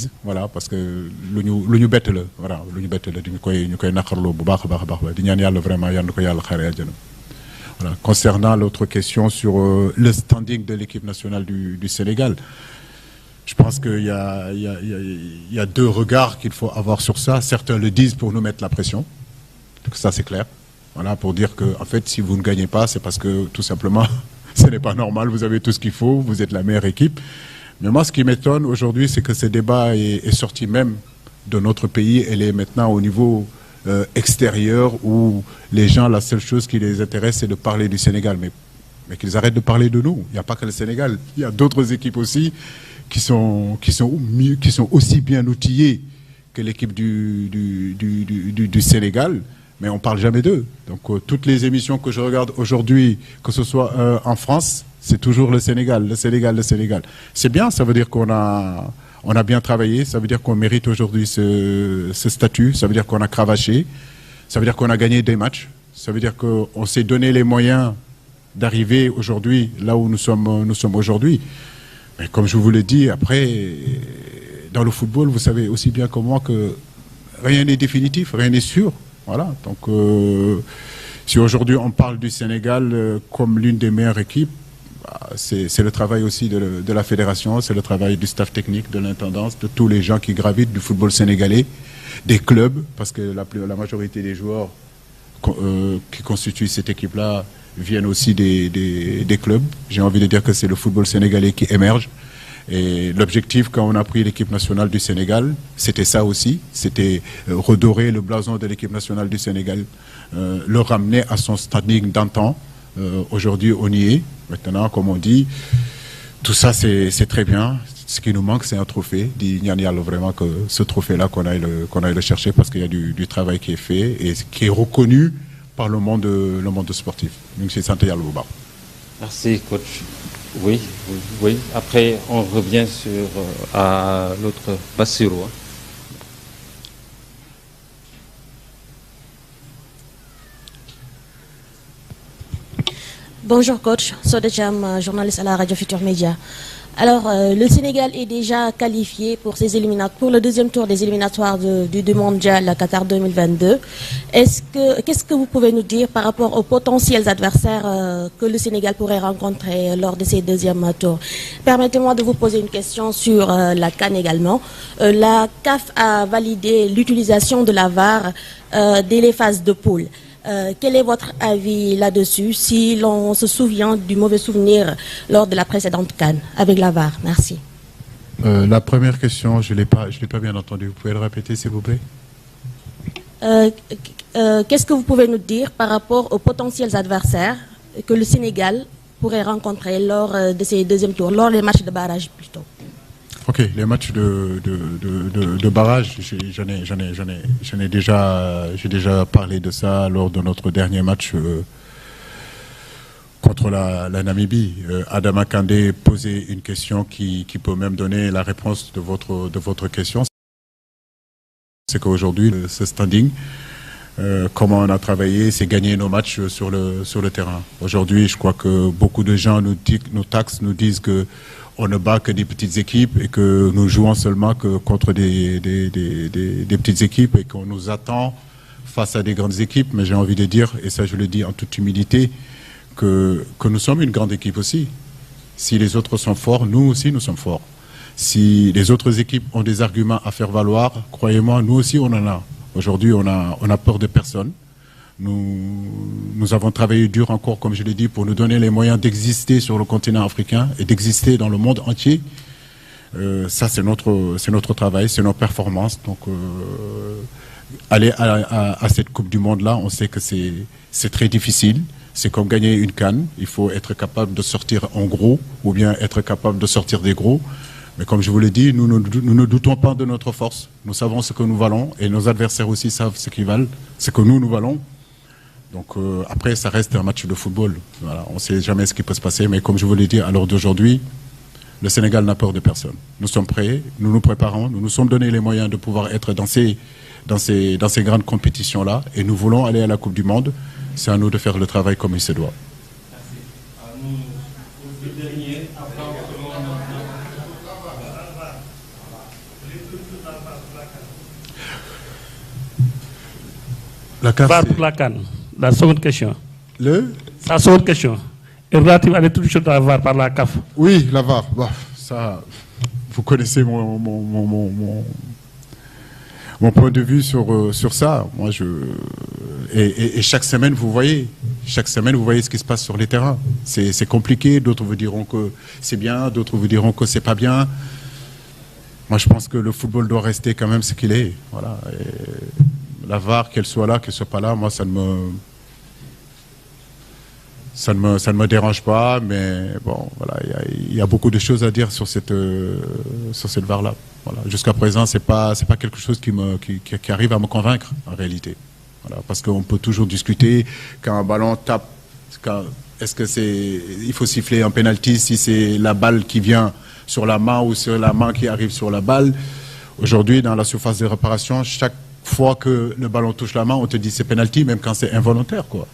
surprise voilà parce que lu ñu bett la voilà lu ñu bett la ñu koy naqarloo bu baax a baax di ñaan yàlla vraiment yal na ko yàlla xaaree àjjana. Voilà. Concernant l'autre question sur le standing de l'équipe nationale du Sénégal, je pense qu'il y a deux regards qu'il faut avoir sur ça. Certains le disent pour nous mettre la pression, donc ça c'est clair. Voilà, pour dire que en fait, si vous ne gagnez pas, c'est parce que tout simplement, ce n'est pas normal. Vous avez tout ce qu'il faut, vous êtes la meilleure équipe. Mais moi, ce qui m'étonne aujourd'hui, c'est que ce débat est sorti même de notre pays. Elle est maintenant au niveau extérieur où les gens, la seule chose qui les intéresse, c'est de parler du Sénégal. Mais qu'ils arrêtent de parler de nous. Il n'y a pas que le Sénégal. Il y a d'autres équipes aussi qui sont aussi bien outillées que l'équipe du Sénégal. Mais on ne parle jamais d'eux. Donc toutes les émissions que je regarde aujourd'hui, que ce soit en France, c'est toujours le Sénégal. C'est bien, ça veut dire qu'on a bien travaillé, ça veut dire qu'on mérite aujourd'hui ce statut, ça veut dire qu'on a cravaché, ça veut dire qu'on a gagné des matchs, ça veut dire qu'on s'est donné les moyens d'arriver aujourd'hui là où nous sommes aujourd'hui. Mais comme je vous l'ai dit, après, dans le football, vous savez aussi bien que moi que rien n'est définitif, rien n'est sûr. Voilà. Donc, si aujourd'hui on parle du Sénégal comme l'une des meilleures équipes, c'est le travail aussi de la fédération, c'est le travail du staff technique, de l'intendance, de tous les gens qui gravitent du football sénégalais, des clubs, parce que la majorité des joueurs qui constituent cette équipe-là viennent aussi des clubs. J'ai envie de dire que c'est le football sénégalais qui émerge. Et l'objectif, quand on a pris l'équipe nationale du Sénégal, c'était ça aussi, c'était redorer le blason de l'équipe nationale du Sénégal, le ramener à son standing d'antan. Aujourd'hui, on y est. Maintenant, comme on dit, tout ça, c'est très bien. Ce qui nous manque, c'est un trophée. Il y a vraiment que ce trophée-là qu'on aille le chercher parce qu'il y a du travail qui est fait et qui est reconnu par le monde sportif. Donc, c'est santé à l'Ouba. Merci, coach. Oui. Après, on revient à l'autre Bassirou. Bonjour coach, Sodejam, journaliste à la Radio Futur Média. Alors, le Sénégal est déjà qualifié pour le deuxième tour des éliminatoires du mondial à Qatar 2022. Qu'est-ce que vous pouvez nous dire par rapport aux potentiels adversaires que le Sénégal pourrait rencontrer lors de ces deuxièmes tours? Permettez-moi de vous poser une question sur la CAN également. La CAF a validé l'utilisation de la VAR dès les phases de poule. Quel est votre avis là-dessus, si l'on se souvient du mauvais souvenir lors de la précédente CAN avec la VAR? Merci. La première question, je l'ai pas bien entendu. Vous pouvez le répéter, s'il vous plaît? Qu'est-ce que vous pouvez nous dire par rapport aux potentiels adversaires que le Sénégal pourrait rencontrer lors de ces deuxièmes tours, lors des matchs de barrage plutôt? Ok, les matchs de barrage, j'ai déjà parlé de ça lors de notre dernier match contre la Namibie. Adama Kandé posait une question qui peut même donner la réponse de votre question. C'est qu'aujourd'hui, ce standing, comment on a travaillé, c'est gagner nos matchs sur le terrain. Aujourd'hui, je crois que beaucoup de gens nous taxent, nous disent que on ne bat que des petites équipes et que nous jouons seulement que contre des petites équipes et qu'on nous attend face à des grandes équipes. Mais j'ai envie de dire, et ça je le dis en toute humilité, que nous sommes une grande équipe aussi. Si les autres sont forts, nous aussi nous sommes forts. Si les autres équipes ont des arguments à faire valoir, croyez-moi, nous aussi on en a. Aujourd'hui, on a peur de personne. Nous avons travaillé dur encore, comme je l'ai dit, pour nous donner les moyens d'exister sur le continent africain et d'exister dans le monde entier. Ça, c'est notre travail, c'est nos performances. Donc, aller à cette Coupe du Monde-là, on sait que c'est très difficile. C'est comme gagner une CAN. Il faut être capable de sortir en gros ou bien être capable de sortir des gros. Mais comme je vous l'ai dit, nous ne doutons pas de notre force. Nous savons ce que nous valons et nos adversaires aussi savent ce qu'ils valent, ce que nous valons. Donc après, ça reste un match de football. Voilà, on ne sait jamais ce qui peut se passer, mais comme je vous l'ai dit, à l'heure d'aujourd'hui, le Sénégal n'a peur de personne. Nous sommes prêts, nous nous préparons, nous nous sommes donné les moyens de pouvoir être dans ces grandes compétitions-là, et nous voulons aller à la Coupe du Monde. C'est à nous de faire le travail comme il se doit. La CAF, VAR pour la CAN. La seconde question. Sa seconde question est relative à l'introduction de la VAR par la CAF. Oui, la VAR. Bon, ça, vous connaissez mon point de vue sur ça. Moi, et chaque semaine, vous voyez ce qui se passe sur les terrains. C'est compliqué. D'autres vous diront que c'est bien, d'autres vous diront que c'est pas bien. Moi, je pense que le football doit rester quand même ce qu'il est. Voilà. Et la VAR, qu'elle soit là, qu'elle soit pas là, moi, ça ne me dérange pas. Mais bon, voilà, il y a beaucoup de choses à dire sur cette VAR-là. Voilà. Jusqu'à présent, c'est pas quelque chose qui arrive à me convaincre en réalité. Voilà. Parce qu'on peut toujours discuter quand un ballon tape. Est-ce que il faut siffler un penalty si c'est la balle qui vient sur la main ou sur la main qui arrive sur la balle. Aujourd'hui, dans la surface de réparation, chaque fois que le ballon touche la main, on te dit c'est penalty, même quand c'est involontaire, quoi.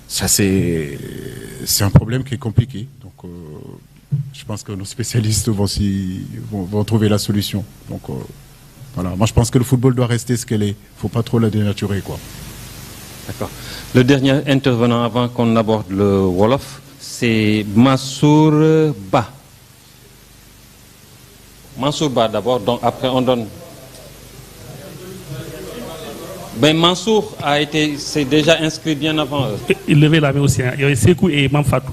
Ça, c'est un problème qui est compliqué. Donc, je pense que nos spécialistes vont trouver la solution. Donc, voilà. Moi, je pense que le football doit rester ce qu'elle est. Il ne faut pas trop la dénaturer, quoi. D'accord. Le dernier intervenant avant qu'on aborde le Wolof, c'est Mansour Ba. Mansour Ba d'abord, donc après on donne. Ben Mansour s'est déjà inscrit bien avant eux. Il levait la main aussi. Il y avait Sekou et Imam Fatou.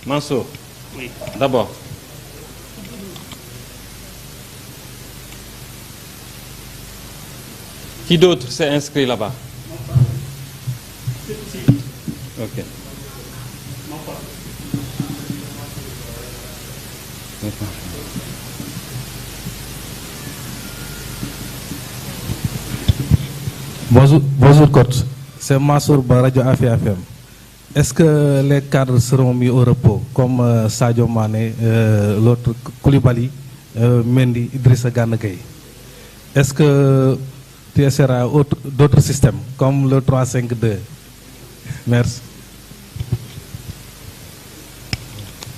Mansour. Oui. D'abord. Qui d'autre s'est inscrit là-bas? Ok. Bonjour coach, c'est Mansour Ba, Radio Afia FM. Est-ce que les cadres seront mis au repos comme Sadio Mané, l'autre Koulibaly, Mendy, Idrissa Gana Gueye? Est-ce que tu essaieras d'autres systèmes comme le 3-5-2? Merci.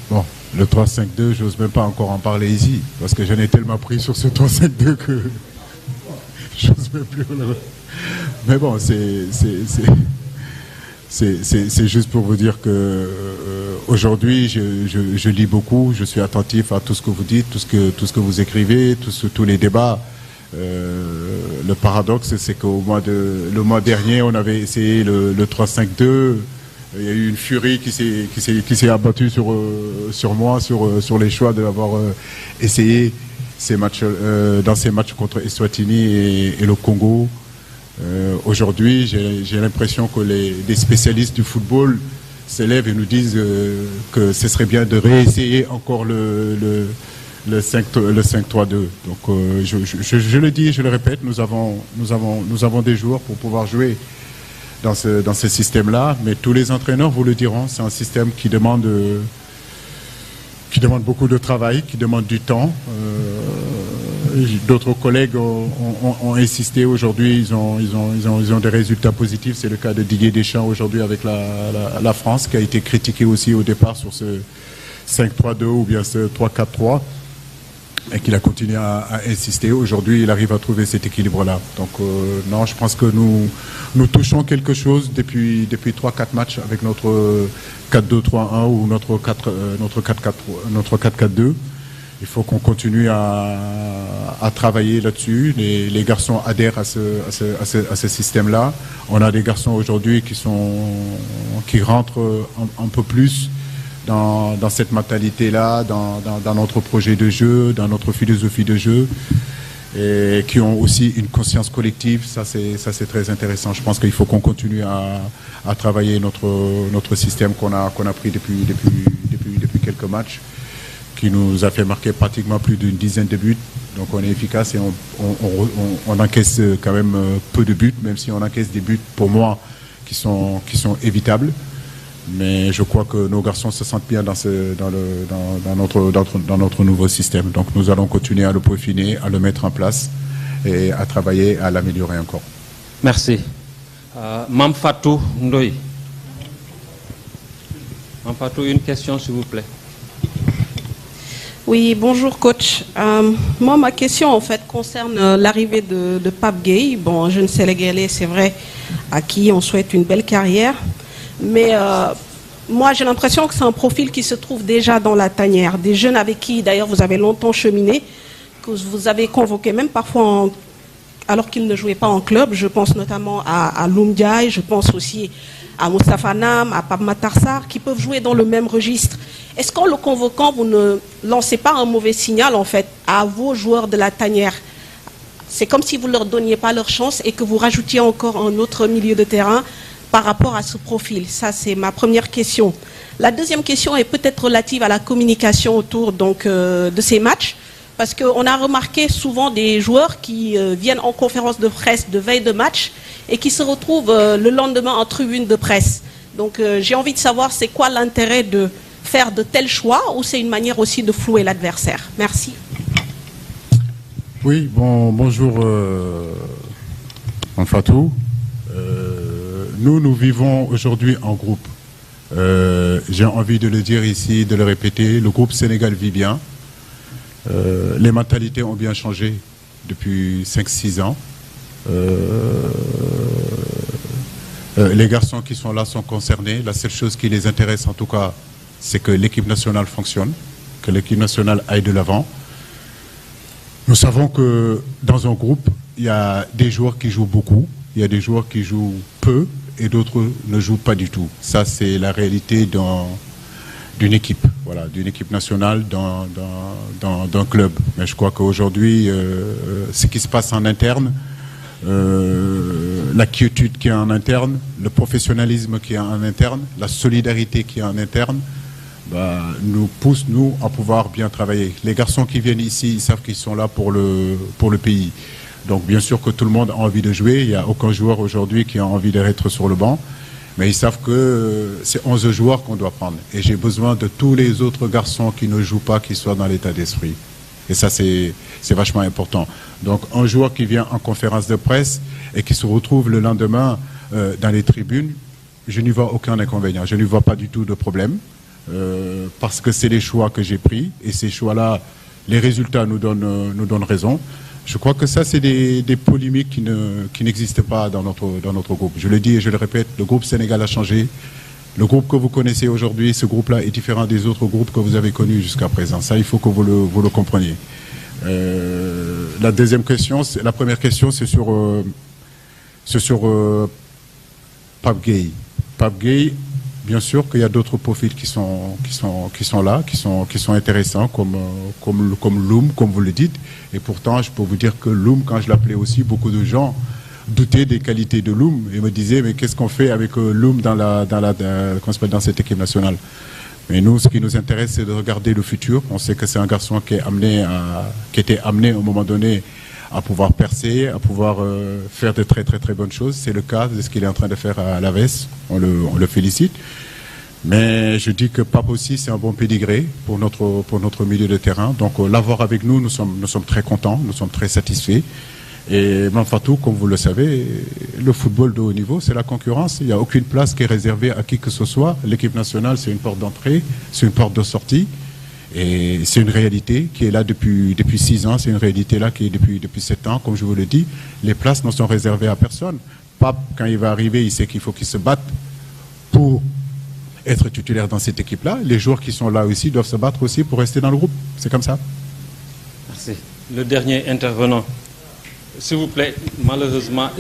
Bon, le 3-5-2, j'ose même pas encore en parler ici, parce que j'en ai tellement pris sur ce 3-5-2 que j'ose même plus. Mais bon, c'est juste pour vous dire que aujourd'hui, je lis beaucoup, je suis attentif à tout ce que vous dites, tout ce que vous écrivez, tous les débats. Le paradoxe, c'est qu'au le mois dernier, on avait essayé le 3-5-2. Il y a eu une furie qui s'est abattue sur moi, sur les choix d'avoir essayé dans ces matchs contre Eswatini et le Congo. Aujourd'hui, j'ai l'impression que des spécialistes du football s'élèvent et nous disent que ce serait bien de réessayer encore le 5-3-2. Donc je le dis, je le répète, nous avons des joueurs pour pouvoir jouer dans ce système-là, mais tous les entraîneurs vous le diront, c'est un système qui demande beaucoup de travail, qui demande du temps. D'autres collègues ont insisté aujourd'hui, ils ont des résultats positifs. C'est le cas de Didier Deschamps aujourd'hui avec la France, qui a été critiqué aussi au départ sur ce 5-3-2 ou bien ce 3-4-3, et qu'il a continué à insister. Aujourd'hui, il arrive à trouver cet équilibre-là. Donc non, je pense que nous touchons quelque chose depuis 3-4 matchs avec notre 4-2-3-1 ou notre 4-4-2. Il faut qu'on continue à travailler là-dessus. Les garçons adhèrent à ce système-là. On a des garçons aujourd'hui qui rentrent un peu plus dans cette mentalité-là, dans notre projet de jeu, dans notre philosophie de jeu, et qui ont aussi une conscience collective. Ça, c'est très intéressant. Je pense qu'il faut qu'on continue à travailler notre système qu'on a pris depuis quelques matchs, qui nous a fait marquer pratiquement plus d'une dizaine de buts. Donc on est efficace et on encaisse quand même peu de buts, même si on encaisse des buts pour moi qui sont évitables. Mais je crois que nos garçons se sentent bien dans notre nouveau système. Donc nous allons continuer à le peaufiner, à le mettre en place et à travailler à l'améliorer encore. Merci. Mam Fatou Ndoye. Mam Fatou, une question s'il vous plaît. Oui, bonjour coach. Moi, ma question en fait concerne l'arrivée de Pape Gueye. Bon, un jeune Sénégalais, c'est vrai, à qui on souhaite une belle carrière. Mais moi, j'ai l'impression que c'est un profil qui se trouve déjà dans la tanière. Des jeunes avec qui, d'ailleurs, vous avez longtemps cheminé, que vous avez convoqué même parfois alors qu'ils ne jouaient pas en club. Je pense notamment à Loum Diaye, je pense aussi à Moustapha Nam, à Pape Matar Sarr, qui peuvent jouer dans le même registre. Est-ce qu'en le convoquant, vous ne lancez pas un mauvais signal, en fait, à vos joueurs de la tanière? C'est comme si vous ne leur donniez pas leur chance et que vous rajoutiez encore un autre milieu de terrain par rapport à ce profil. Ça, c'est ma première question. La deuxième question est peut-être relative à la communication autour donc, de ces matchs, parce qu'on a remarqué souvent des joueurs qui viennent en conférence de presse de veille de match et qui se retrouvent le lendemain en tribune de presse. Donc j'ai envie de savoir c'est quoi l'intérêt de faire de tels choix ou c'est une manière aussi de flouer l'adversaire. Merci. Oui, bonjour Fatou. Nous vivons aujourd'hui en groupe. J'ai envie de le dire ici, de le répéter, le groupe Sénégal vit bien. Les mentalités ont bien changé depuis 5-6 ans. Les garçons qui sont là sont concernés. La seule chose qui les intéresse en tout cas, c'est que l'équipe nationale fonctionne, que l'équipe nationale aille de l'avant. Nous savons que dans un groupe, il y a des joueurs qui jouent beaucoup, il y a des joueurs qui jouent peu et d'autres ne jouent pas du tout. Ça, c'est la réalité d'une équipe, voilà, d'une équipe nationale d'un club. Mais je crois qu'aujourd'hui, ce qui se passe en interne, la quiétude qui est en interne, le professionnalisme qui est en interne, la solidarité qui est en interne, nous pousse, nous, à pouvoir bien travailler. Les garçons qui viennent ici, ils savent qu'ils sont là pour le pays. Donc bien sûr que tout le monde a envie de jouer, il n'y a aucun joueur aujourd'hui qui a envie d'être sur le banc, mais ils savent que c'est 11 joueurs qu'on doit prendre. Et j'ai besoin de tous les autres garçons qui ne jouent pas, qui soient dans l'état d'esprit. Et ça, c'est vachement important. Donc un joueur qui vient en conférence de presse et qui se retrouve le lendemain dans les tribunes, je n'y vois aucun inconvénient, je n'y vois pas du tout de problème. Parce que c'est les choix que j'ai pris et ces choix-là, les résultats nous donnent raison. Je crois que ça, c'est des polémiques qui n'existent pas dans notre groupe. Je le dis et je le répète, le groupe Sénégal a changé. Le groupe que vous connaissez aujourd'hui, ce groupe-là est différent des autres groupes que vous avez connus jusqu'à présent. Ça, il faut que vous le compreniez. La première question, c'est sur Pape Gueye. Pape Gueye, bien sûr qu'il y a d'autres profils qui sont là, qui sont intéressants, comme Loum, comme vous le dites. Et pourtant, je peux vous dire que Loum, quand je l'appelais aussi, beaucoup de gens doutaient des qualités de Loum et me disaient mais qu'est-ce qu'on fait avec Loum dans cette équipe nationale. Mais nous, ce qui nous intéresse, c'est de regarder le futur. On sait que c'est un garçon qui était amené à un moment donné à pouvoir percer, à pouvoir faire de très très très bonnes choses. C'est le cas de ce qu'il est en train de faire à l'AVES. On le félicite. Mais je dis que Pape aussi, c'est un bon pédigré pour notre milieu de terrain. Donc l'avoir avec nous, nous sommes très contents, nous sommes très satisfaits. Et Manfatou, comme vous le savez, le football de haut niveau, c'est la concurrence. Il n'y a aucune place qui est réservée à qui que ce soit. L'équipe nationale, c'est une porte d'entrée, c'est une porte de sortie. Et c'est une réalité qui est là depuis 6 ans, c'est une réalité là qui est depuis 7 ans, comme je vous le dis. Les places ne sont réservées à personne. Pape, quand il va arriver, il sait qu'il faut qu'il se batte pour être titulaire dans cette équipe-là. Les joueurs qui sont là aussi doivent se battre aussi pour rester dans le groupe. C'est comme ça. Merci. Le dernier intervenant. S'il vous plaît, malheureusement...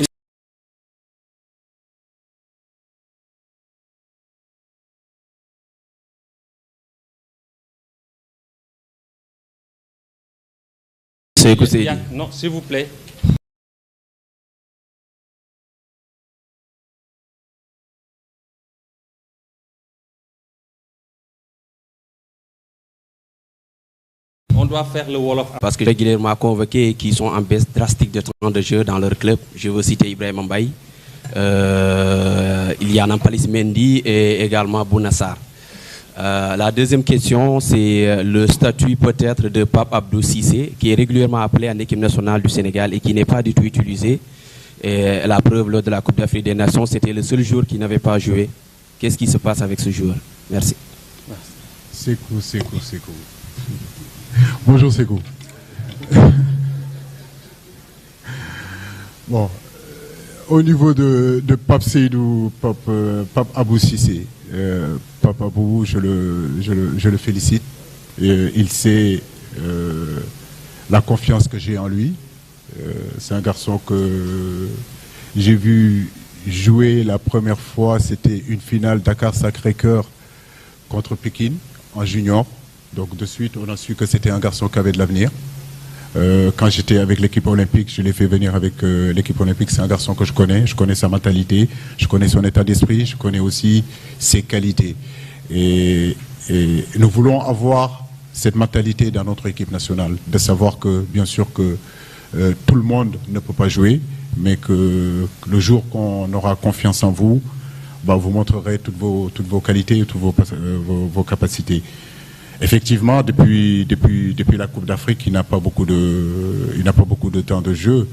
Non, s'il vous plaît. On doit faire le Wolof. Parce que régulièrement convoqués qui sont en baisse drastique de temps de jeu dans leur club. Je veux citer Ibrahim Mbaye. Il y a Nampalys Mendy et également Bounassar. La deuxième question, c'est le statut peut-être de Pape Abdou Cissé, qui est régulièrement appelé en équipe nationale du Sénégal et qui n'est pas du tout utilisé. Et la preuve, lors de la Coupe d'Afrique des Nations, c'était le seul joueur qui n'avait pas joué. Qu'est-ce qui se passe avec ce joueur? Merci. C'est cool. Bonjour Sekou. Bon, au niveau de Pape Seydou, Pape Abou Cissé, Pape Abou, je le félicite. Il sait la confiance que j'ai en lui. C'est un garçon que j'ai vu jouer la première fois, c'était une finale Dakar Sacré-Cœur contre Pékin en junior. Donc de suite, on a su que c'était un garçon qui avait de l'avenir. Quand j'étais avec l'équipe olympique, je l'ai fait venir avec l'équipe olympique. C'est un garçon que je connais sa mentalité, je connais son état d'esprit, je connais aussi ses qualités. Et nous voulons avoir cette mentalité dans notre équipe nationale, de savoir que, bien sûr, que tout le monde ne peut pas jouer, mais que le jour qu'on aura confiance en vous, bah, vous montrerez toutes vos qualités et toutes vos capacités. Effectivement, depuis la Coupe d'Afrique, il n'a pas beaucoup de temps de jeu,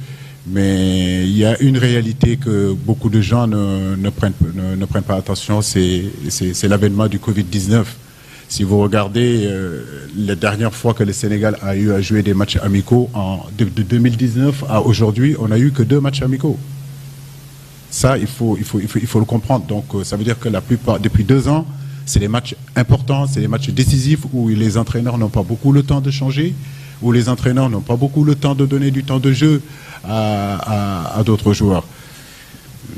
mais il y a une réalité que beaucoup de gens ne prennent pas attention, c'est l'avènement du Covid-19. Si vous regardez la dernière fois que le Sénégal a eu à jouer des matchs amicaux, de 2019 à aujourd'hui, on n'a eu que 2 matchs amicaux. Ça, il faut le comprendre. Donc, ça veut dire que la plupart, depuis 2 ans, c'est des matchs importants, c'est des matchs décisifs où les entraîneurs n'ont pas beaucoup le temps de changer, où les entraîneurs n'ont pas beaucoup le temps de donner du temps de jeu à d'autres joueurs.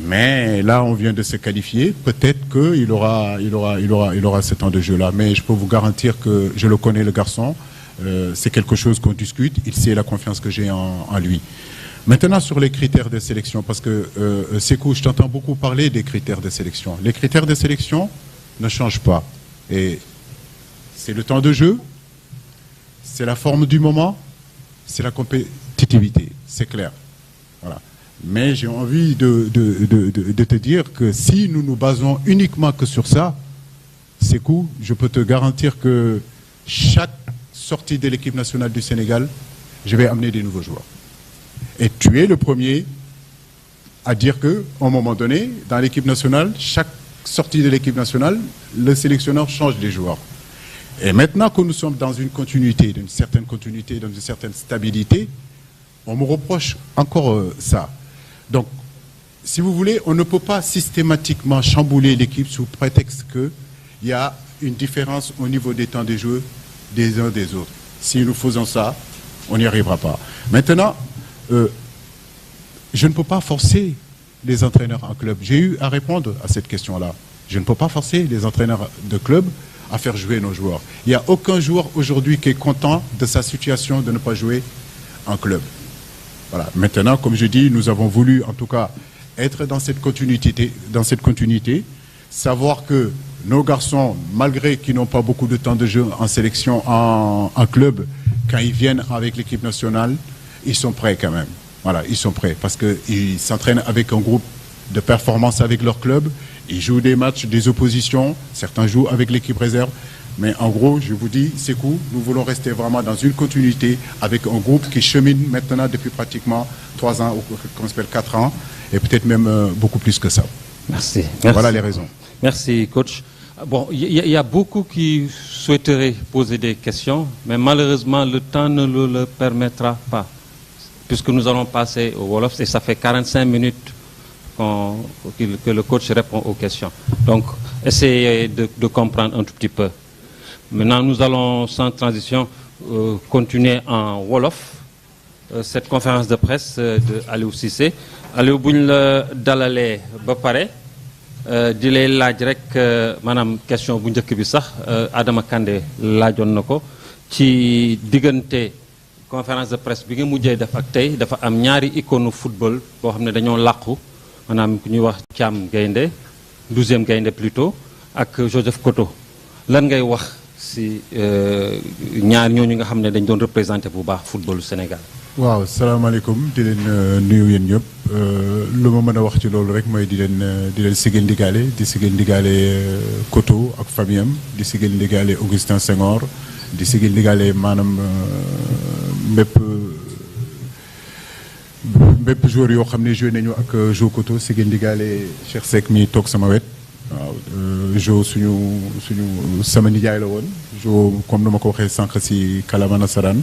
Mais là, on vient de se qualifier. Peut-être qu'il aura ce temps de jeu-là. Mais je peux vous garantir que je le connais, le garçon. C'est quelque chose qu'on discute. Il sait la confiance que j'ai en lui. Maintenant, sur les critères de sélection, parce que Sekou, je t'entends beaucoup parler des critères de sélection. Les critères de sélection ne changent pas. Et c'est le temps de jeu, c'est la forme du moment, c'est la compétitivité. C'est clair. Voilà. Mais j'ai envie de te dire que si nous nous basons uniquement que sur ça, Sekou, je peux te garantir que chaque sortie de l'équipe nationale du Sénégal, je vais amener des nouveaux joueurs. Et tu es le premier à dire qu'à un moment donné, dans l'équipe nationale, chaque sortie de l'équipe nationale, le sélectionneur change les joueurs. Et maintenant que nous sommes dans une continuité, dans une certaine stabilité, on me reproche encore ça. Donc, si vous voulez, on ne peut pas systématiquement chambouler l'équipe sous prétexte qu'il y a une différence au niveau des temps de jeu des uns des autres. Si nous faisons ça, on n'y arrivera pas. Maintenant, je ne peux pas forcer les entraîneurs en club. J'ai eu à répondre à cette question-là. Je ne peux pas forcer les entraîneurs de club à faire jouer nos joueurs. Il n'y a aucun joueur aujourd'hui qui est content de sa situation de ne pas jouer en club. Voilà. Maintenant, comme je dis, nous avons voulu en tout cas être dans cette continuité, savoir que nos garçons, malgré qu'ils n'ont pas beaucoup de temps de jeu en sélection, en club, quand ils viennent avec l'équipe nationale, ils sont prêts quand même. Voilà, ils sont prêts parce qu'ils s'entraînent avec un groupe de performance avec leur club, ils jouent des matchs, des oppositions, certains jouent avec l'équipe réserve. Mais en gros, je vous dis, Sekou, nous voulons rester vraiment dans une continuité avec un groupe qui chemine maintenant depuis pratiquement 3 ans, ou qu'on appelle 4 ans, et peut-être même beaucoup plus que ça. Merci. Voilà les raisons. Merci, coach. Bon, il y a beaucoup qui souhaiteraient poser des questions, mais malheureusement, le temps ne le permettra pas, puisque nous allons passer au Wolof, et ça fait 45 minutes que le coach répond aux questions. Donc, essayez de comprendre un tout petit peu. Maintenant, nous allons, sans transition, continuer en Wolof cette conférence de presse de Aliou Cissé. Aliou, bu ñu la dalalee ba pare di lay laaj rek maanaam question bu njëkk bi sax Adama Kandé laajoon na ko ci diggante conférence de presse bi nga mujjee def ak tey dafa am ñaari icône football boo xam ne dañoo làqu maanaam ku ñuy wax Thiam Gaynde 12e Gaynde plutôt ak Joseph Koto lan ngay wax si ñaar ñooñu nga xam ne dañ doon représenté bu baax footballu Sénégal. waaw salaamaaleykum di leen nuyu yéen ñëpp lu ma mën a wax ci loolu rek mooy di leen sigil ndigaale di sigil ndigaale Koto ak famille am di sigil ndigaale Augustin Senghor di sigil ndigaale maanaam bépp joueur yoo xam ne joué nañu ak Jo Koto sigil ndigaale Cheikh Seck mi toog sama wet waaw Jo suñu sama nijaay la woon Jo comme nu ma ko waxee sànq si kàllaama nasaraan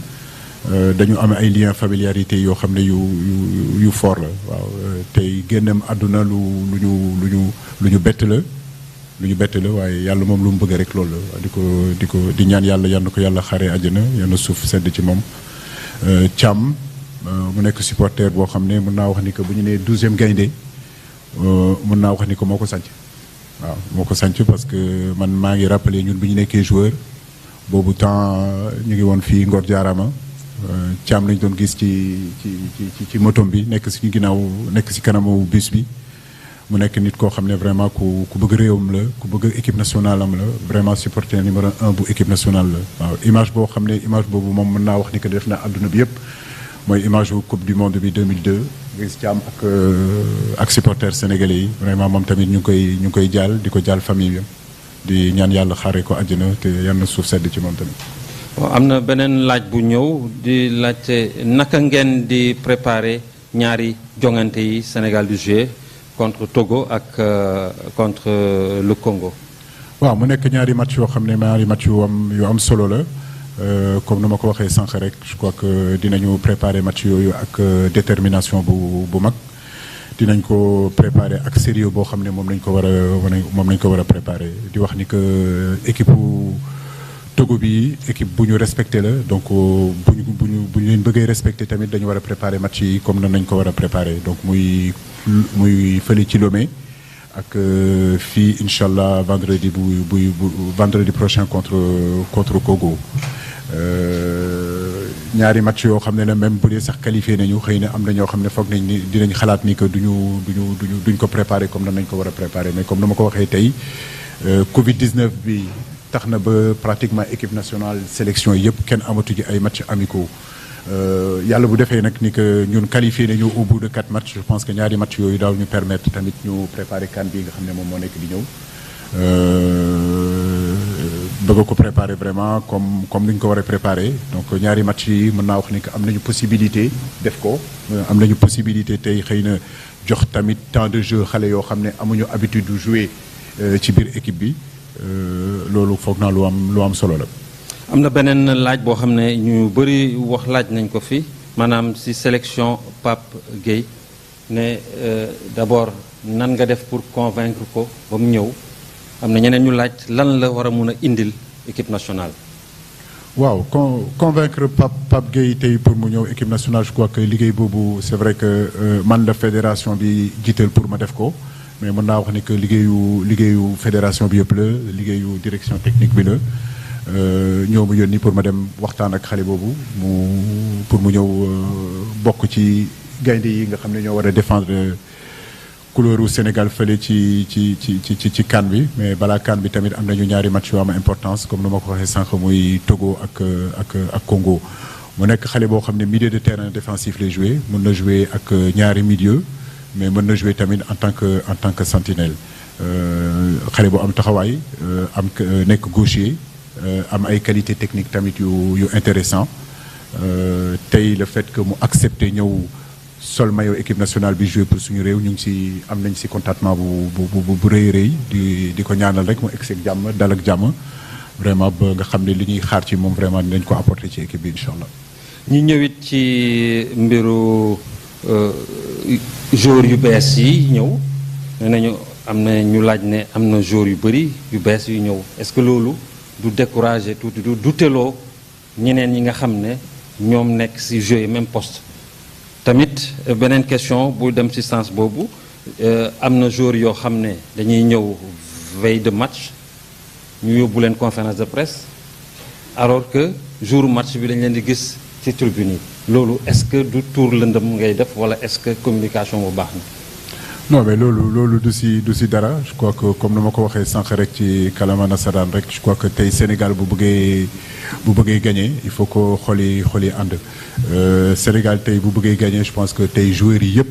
dañu am ay liens familiarité yoo xam ne yu fort la waaw tey génnam àdduna lu ñu bett la waaye yàlla moom lu mu bëgg rek loolu la di ñaan yàlla yal na ko yàlla xaaree àjjana yal na suuf sedd ci moom Thiam mu nekk supporter boo xam ne mën naa wax ni que bu ñu nee 12e gaynde mën naa wax ni que moo ko sanc waaw moo ko sanc parce que man maa ngi rappelé ñun bi ñu nekkee joueur boobu temps ñu ngi woon fii Ngor Jaarama Thiam lañ doon gis ci motom bi nekk si ginnaaw nekk si kanamu bus bi mu nekk nit koo xam ne vraiment ku bëgg réewam la ku bëgg équipe nationale am la vraiment supporter numéro 1 bu équipe nationale la waaw image boo xam ne image boobu moom mën naa wax ni que def na àdduna bi yëpp mooy image bu coupe du monde bi 2002 gis Thiam ak supporter sénégalais yi vraiment moom tamit ñu ngi koy jaal di ko jaal famille di ñaan yàlla xaaree ko àjjana te yal na suuf sedd ci moom tamit. bon am na beneen laaj bu ñëw di laajte naka ngeen di préparer ñaari jongante yi Sénégal du jouer contre Togo ak contre le Congo. waaw mu nekk ñaari match yoo xam ne ñaari match yu am solo la comme nu ma ko waxee sànq rek je crois que dinañu préparer match yooyu ak détermination bu mag dinañ ko préparer ak sérieux boo xam ne moom lañ ko war a préparer di wax ni que équipe Togo bi équipe bu ñu respecté la donc bu ñu leen bëggee respecté tamit dañu war a préparer match yi comme nañ ko war a préparer donc muy fële ci Lomé ak fii incha allah vendredi vendredi prochain contre Congo ñaari match yoo xam ne la même bu dee sax qualifié nañu xëy na am na ñoo xam ne foog nañ ni dinañ xalaat ni que duñ ko préparer comme nañ ko war a préparer mais comme dama ko waxee tey Covid 19 bi. tax na ba pratiquement équipe nationale sélection yëpp kenn amatu ji ay matchs amicaux yàlla bu defee nag ni que ñun qualifié nañu au bout de 4 matchs je pense que ñaari matchs yooyu daaw ñu permettre tamit ñu préparer CAN bi nga xam ne moom moo nekk di ñëw bëgg ko préparer vraiment comme ni ñu ko war a préparer donc ñaari matchs yi mën naa wax ni que am nañu possibilité def ko am nañu possibilité tey xëy na jox tamit temps de jeu xale yoo xam ne amuñu habitude de jouer ci biir équipe bi. loolu foog naa lu am solo la. am na beneen laaj boo xam ne ñu bëri wax laaj nañ ko fi maanaam ci sélection Pape Gueye ne d'abord nan nga def pour convaincre ko ba mu ñëw am na ñeneen ñu laaj lan la war a mun a indil équipe nationale. waaw convaincre Pape Gueye tey pour mu ñëw équipe nationale je crois que liggéey boobu c'est vrai que man la fédération bi jiital pour ma def ko. mais mën naa wax ni que liggéeyu fédération bi yëpp la liggéeyu direction technique bi la ñoo mu yónni pour ma dem waxtaan ak xale boobu pour mu ñëw bokk ci gaynde yi nga xam ne ñoo war a défendre couleur u Sénégal fële ci CAN bi mais balaa CAN bi tamit am nañu ñaari match yu am importance comme nu ma ko waxee sànq muy Togo ak Congo mu nekk xale boo xam ne milieu de terrain défensif lay jouer mën na jouer ak ñaari milieu mais mën na jouer tamit en tant que sentinelle xale bu am taxawaay nekk gaucher am ay qualité technique tamit yu intéressant tey le fait que mu accepté ñëw sol maillot équipe nationale bi jouer pour suñu réew ñu ngi ci am nañ ci contentement bu rëy di ko ñaanal rek mu egg ak jàmm dal ak jàmm vraiment ba nga xam ne li ñuy xaar ci moom vraiment dinañ ko apporter ci équipe bi incha allah. ñu ñëwit ci mbiru. joueurs yu bees yi ñëw nee nañu am na ñu laaj ne am na joueurs yu bëri yu bees yu ñëw est-ce que loolu du décourager tuuti du duteloo ñeneen ñi nga xam ne ñoom nekk ci jeu yi même poste tamit beneen question bu dem ci sens boobu am na joueurs yoo xam ne dañuy ñëw veille de match ñu yóbbu leen conférence de presse alors que jour match bi dañ leen di gis ci tribune yi loolu est-ce que du tour lëndëm ngay def wala est-ce que communication bu baax na. non mais loolu du ci dara je crois que comme ni ma ko waxee sànq rek ci kalama nasaraan rek je crois que tey Sénégal bu bëggee gagner il faut que xol yi ànd Sénégal tey bu bëggee gagner je pense que tey joueurs yi yëpp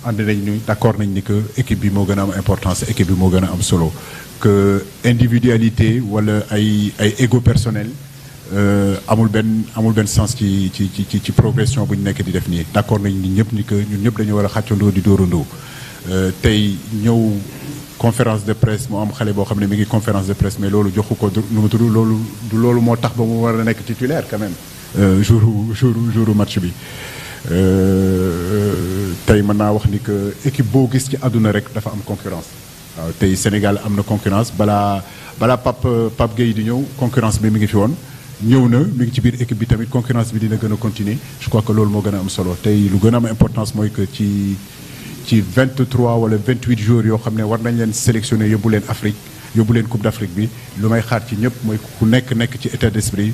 ànd nañ ni d'accord nañ ni que équipe bi moo gën a am importance équipe bi moo gën a am solo que individualité wala ay ego personnel. amul benn sens ci progression bu ñu nekk di def nii d'accord nañ ni ñëpp ni que ñun ñëpp dañu war a xàccandoo di dóorandoo tey ñëw conférence de presse mu am xale boo xam ne mi ngi conférence de presse mais loolu joxu ko nu mu tudd loolu moo tax ba mu war a nekk titulaire quand même jour match bi tey mën naa wax ni que équipe boo gis ci àdduna rek dafa am concurrence waaw tey Sénégal am na concurrence balaa Pape Gueye di ñëw concurrence bi mi ngi fi woon ñëw na mi ngi ci biir équipe bi tamit concurrence bi dina gën a continuer je crois que loolu moo gën a am solo tey lu gën a am importance mooy que ci 23 wala 28 jours yoo xam ne war nañ leen sélectionner yóbbu leen Afrique yóbbu leen Coupe d'Afrique bi lu may xaar ci ñëpp mooy ku nekk ci état d'esprit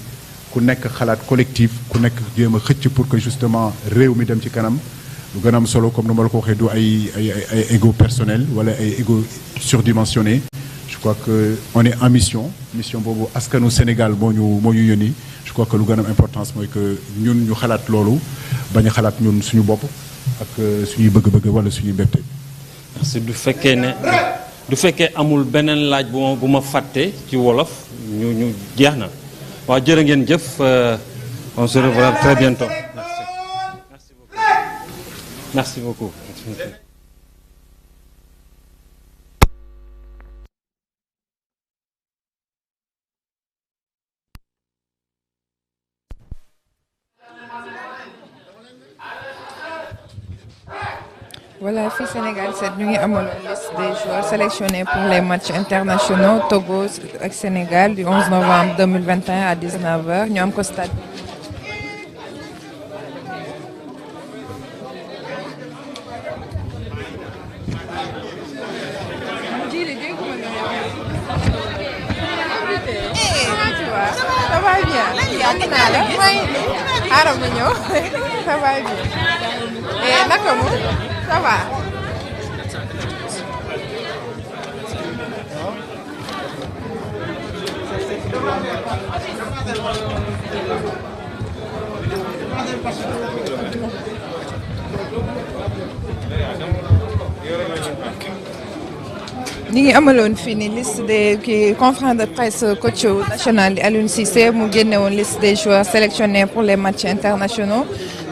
ku nekk xalaat collectif ku nekk jéem a xëcc pour que justement réew mi dem ci kanam lu gën a am solo comme nu ma la ko waxee du ay ego personnel wala ay ego surdimensionné je crois que on est en mission boobu askanu Sénégal moo ñu yónni je crois que lu gën a am importance mooy que ñun ñu xalaat loolu bañ a xalaat ñun suñu bopp ak suñuy bëgg-bëgg wala suñuy mbégte. merci du fekkee amul beneen laaj bu ma fàtte ci wolof ñu jeex na waaw jërë ngeen jëf on se revoit très bientôt merci beaucoup. Voilà, fii Sénégal 7 ñu ngi amaloon liste des joueurs sélectionnés pour les matchs internationaux Togo ak Sénégal du 11 novembre 2021 à 19h ñu am ko stade. Ça va bien. yàgg naa la mooy xaaral ma ñëw ça va bien. naka mu ça va. ñi ngi amaloon fii nii liste des conférence de presse coach national Aliou Cissé mu génne woon liste des joueurs sélectionnés pour les matchs internationaux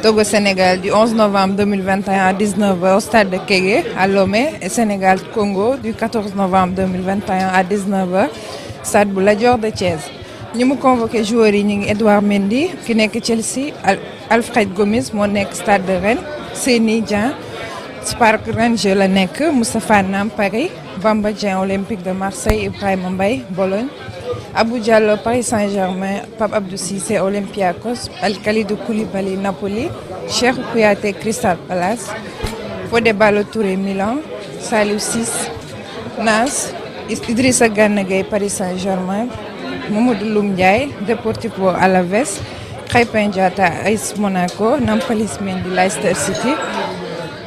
Togo Sénégal du 11 novembre 2021 à 19h au stade de Kégué à Lomé et Sénégal Congo du 14 novembre 2021 à 19h stade bu Lat Dior de Thiès. ñi mu convoqué joueurs yi ñu ngi Edouard Mendy ki nekk Chelsea Alfred Gomis moo nekk stade de Rennes Seny Dieng Spark Rangers la nekk Moustapha Nam Paris Bamba Dieng Olympique de Marseille Ibrahima Mbaye Bologne Abou Diallo Paris Saint-Germain Pape Abdou Cissé Olympiakos Kalidou Koulibaly Napoli Cheikh Kouyaté Crystal Palace Fodé Ballo-Touré Milan Saliou Ciss Nice Idrissa Gana Gueye Paris Saint-Germain Mamadou Loum Ndiaye Deportivo Alaves Krépin Diatta AS Monaco Nampalys Mendy Leicester City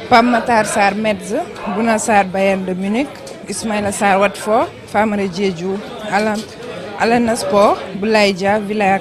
Pape Matar Sarr Metz Bouna Sarr Bayern de Munich Ismaïla Sarr Watford Famara Diédhiou Al Nassr Boulaye Dia Villarreal